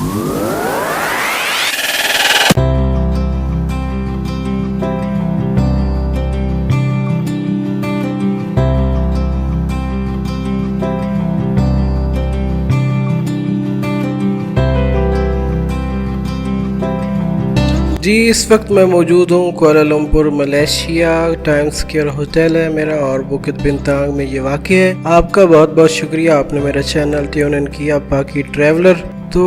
जी, इस वक्त मैं मौजूद हूँ Kuala Lumpur Malaysia. Times square hotel है मेरा और बुकित बिंतांग में ये वाक़ है। आपका बहुत बहुत शुक्रिया, आपने मेरा चैनल ट्यून इन किया पाकी ट्रैवलर। तो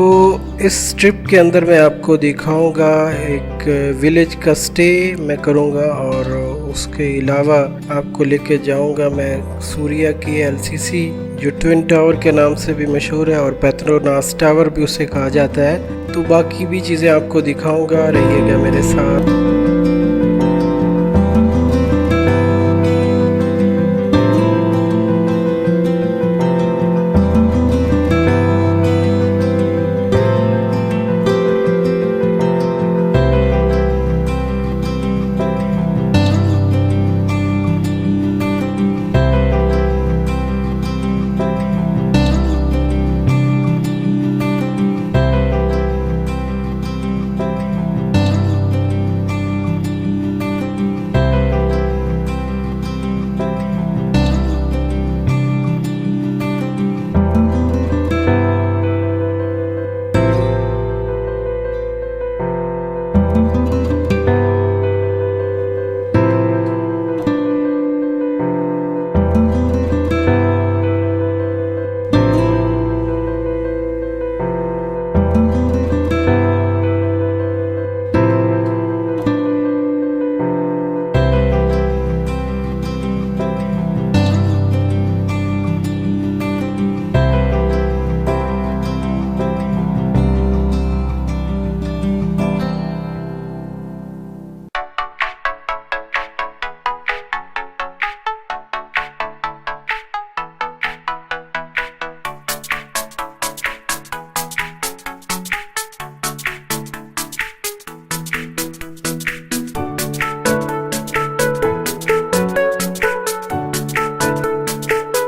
इस ट्रिप के अंदर मैं आपको दिखाऊंगा एक विलेज का स्टे मैं करूंगा और उसके अलावा आपको लेके जाऊंगा मैं सूर्या की एलसीसी जो ट्विन टावर के नाम से भी मशहूर है और पेट्रोनास टावर भी उसे कहा जाता है। तो बाकी भी चीज़ें आपको दिखाऊंगा, रहिएगा मेरे साथ।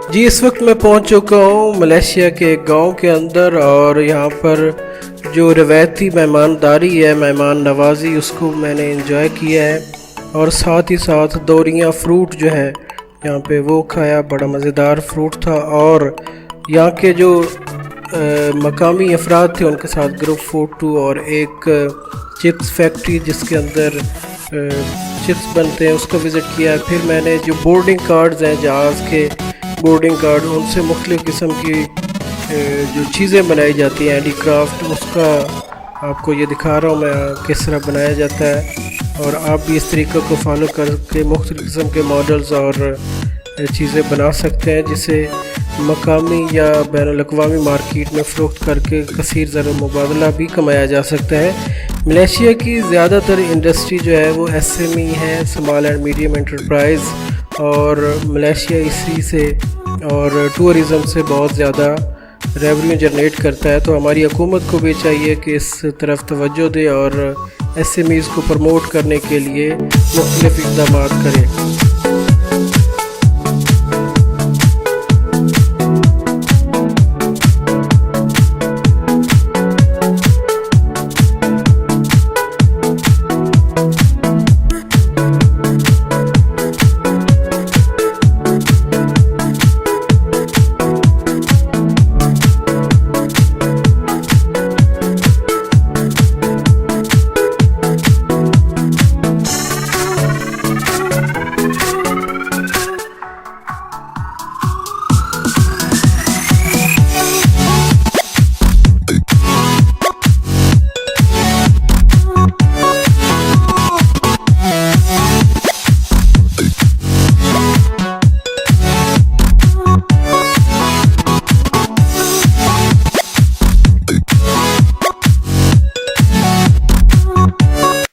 जी, इस वक्त मैं पहुंच चुका हूं मलेशिया के एक गांव के अंदर और यहाँ पर जो रवायती मेहमानदारी है, मेहमान नवाजी, उसको मैंने एंजॉय किया है और साथ ही साथ दौरियाँ फ्रूट जो है यहाँ पे वो खाया। बड़ा मज़ेदार फ्रूट था और यहाँ के जो मकामी अफराद थे उनके साथ ग्रुप फ़ोटो और एक चिप्स फैक्ट्री जिसके अंदर चिप्स बनते हैं उसका विज़िट किया। फिर मैंने जो बोर्डिंग कार्ड्स हैं जहाज़ के बोर्डिंग कार्ड, उनसे मुख्तलिफ़ किस्म की जो चीज़ें बनाई जाती हैं हैंडीक्राफ्ट, उसका आपको ये दिखा रहा हूँ मैं किस तरह बनाया जाता है। और आप भी इस तरीक़े को फॉलो करके मुख्तलिफ़ किस्म के मॉडल्स और चीज़ें बना सकते हैं जिसे मकामी या बैनुल-अक़वामी मार्केट में फ़रोख्त करके कसीर ज़र मुबादला भी कमाया जा सकता है। मलेशिया की ज़्यादातर इंडस्ट्री जो है वो SME है, स्मॉल एंड मीडियम एंटरप्राइज़, और मलेशिया इसी से और टूरिज़म से बहुत ज़्यादा रेवेन्यू जनरेट करता है। तो हमारी हुकूमत को भी चाहिए कि इस तरफ तवज्जो दे और SMEs को प्रमोट करने के लिए मुख्तलिफ़ इक़दामात करें।